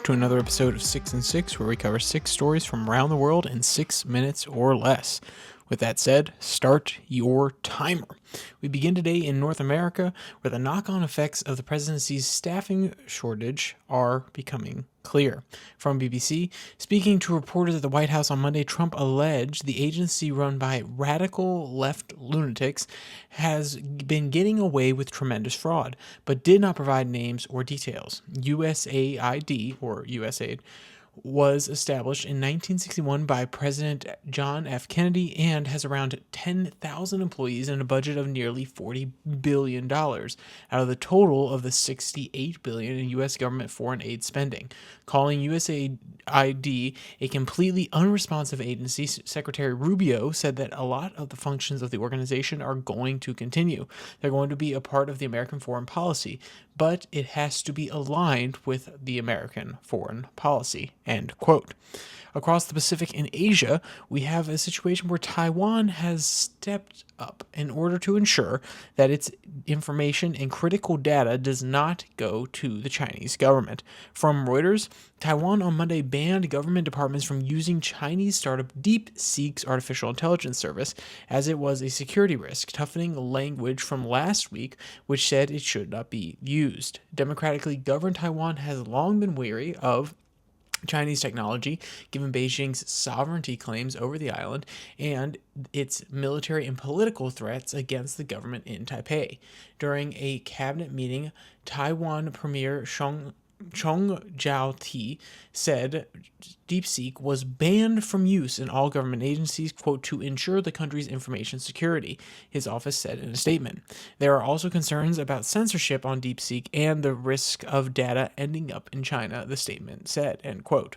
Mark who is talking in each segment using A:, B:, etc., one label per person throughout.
A: back to another episode of 6 and 6, where we cover 6 stories from around the world in 6 minutes or less. With that said, start your timer. We begin today in North America, where the knock-on effects of the presidency's staffing shortage are becoming clear. From BBC, speaking to reporters at the White House on Monday, Trump alleged the agency run by radical left lunatics has been getting away with tremendous fraud, but did not provide names or details. USAID, or USAID, was established in 1961 by President John F. Kennedy and has around 10,000 employees and a budget of nearly $40 billion out of the total of the $68 billion in U.S. government foreign aid spending. Calling USAID a completely unresponsive agency, Secretary Rubio said that a lot of the functions of the organization are going to continue. They're going to be a part of the American foreign policy, but it has to be aligned with the American foreign policy, end quote. Across the Pacific and Asia, we have a situation where Taiwan has stepped up in order to ensure that its information and critical data does not go to the Chinese government. From Reuters, Taiwan on Monday banned government departments from using Chinese startup DeepSeek's artificial intelligence service, as it was a security risk, toughening language from last week, which said it should not be used. Democratically governed Taiwan has long been wary of Chinese technology, given Beijing's sovereignty claims over the island and its military and political threats against the government in Taipei. During a cabinet meeting, Taiwan Premier Chong Jiao-ti said DeepSeek was banned from use in all government agencies, quote, to ensure the country's information security, his office said in a statement. There are also concerns about censorship on DeepSeek and the risk of data ending up in China, the statement said, end quote.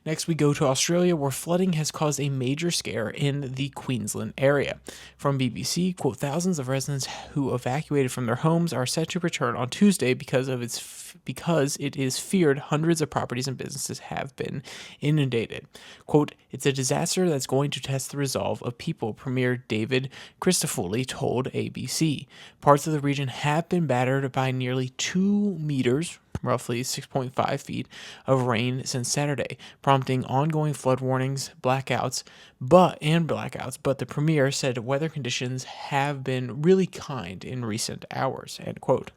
A: Next, we go to Australia, where flooding has caused a major scare in the Queensland area. From BBC, quote, thousands of residents who evacuated from their homes are set to return on Tuesday because it is feared hundreds of properties and businesses have been inundated. Quote, it's a disaster that's going to test the resolve of people, Premier David Christofoli told ABC. Parts of the region have been battered by nearly 2 meters, roughly 6.5 feet, of rain since Saturday, prompting ongoing flood warnings, blackouts, but the premier said weather conditions have been really kind in recent hours, end quote.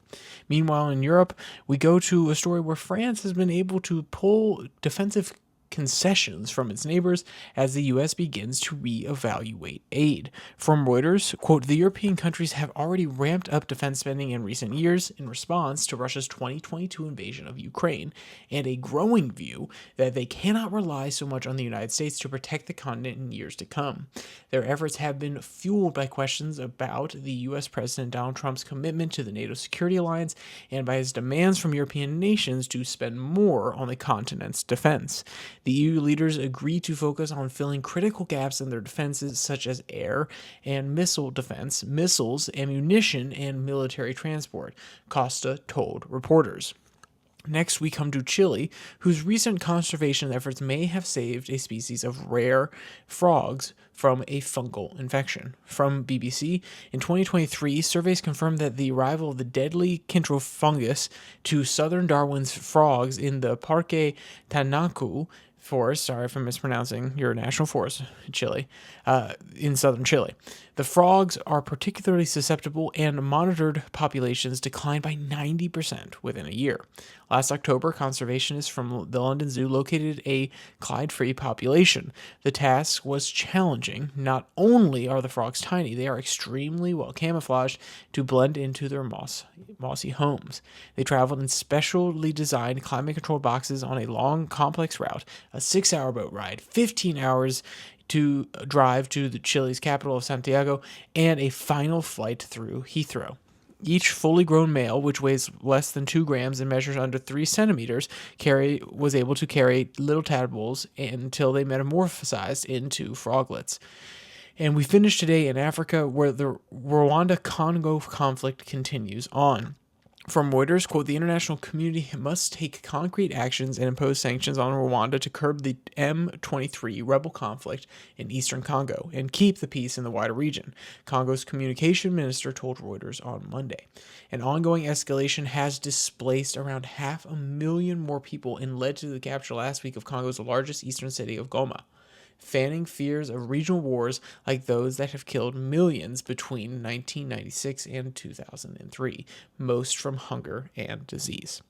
A: Meanwhile, in Europe, we go to a story where France has been able to pull defensive concessions from its neighbors as the U.S. begins to reevaluate aid. From Reuters, quote, the European countries have already ramped up defense spending in recent years in response to Russia's 2022 invasion of Ukraine, and a growing view that they cannot rely so much on the United States to protect the continent in years to come. Their efforts have been fueled by questions about the U.S. President Donald Trump's commitment to the NATO security alliance and by his demands from European nations to spend more on the continent's defense. The EU leaders agreed to focus on filling critical gaps in their defenses, such as air and missile defense, missiles, ammunition, and military transport, Costa told reporters. Next, we come to Chile, whose recent conservation efforts may have saved a species of rare frogs from a fungal infection. From BBC, in 2023, surveys confirmed that the arrival of the deadly Quinto fungus to southern Darwin's frogs in the Parque Tanacu forest, sorry if I'm mispronouncing your national forest, Chile, in southern Chile. The frogs are particularly susceptible, and monitored populations declined by 90% within a year. Last October, conservationists from the London Zoo located a Clyde-free population. The task was challenging. Not only are the frogs tiny, they are extremely well camouflaged to blend into their mossy homes. They traveled in specially designed climate-controlled boxes on a long, complex route, a 6-hour boat ride, 15 hours to drive to the Chile's capital of Santiago, and a final flight through Heathrow. Each fully grown male, which weighs less than 2 grams and measures under 3 centimeters, was able to carry little tadpoles until they metamorphosized into froglets. And we finish today in Africa, where the Rwanda-Congo conflict continues on. From Reuters, quote, the international community must take concrete actions and impose sanctions on Rwanda to curb the M23 rebel conflict in eastern Congo and keep the peace in the wider region, Congo's communication minister told Reuters on Monday. An ongoing escalation has displaced around 500,000 more people and led to the capture last week of Congo's largest eastern city of Goma, fanning fears of regional wars like those that have killed millions between 1996 and 2003, most from hunger and disease.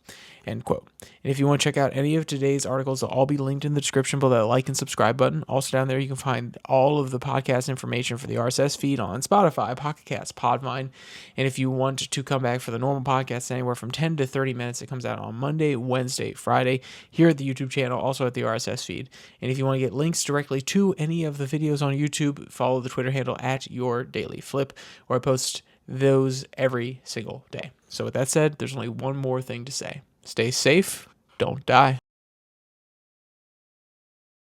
A: End quote. And if you want to check out any of today's articles, they'll all be linked in the description below that like and subscribe button. Also down there, you can find all of the podcast information for the RSS feed on Spotify, Pocket Casts, Podvine. And if you want to come back for the normal podcast, anywhere from 10 to 30 minutes, it comes out on Monday, Wednesday, Friday, here at the YouTube channel, also at the RSS feed. And if you want to get links directly to any of the videos on YouTube, follow the Twitter handle at YourDailyFlip, where I post those every single day. So with that said, there's only one more thing to say. Stay safe, don't die.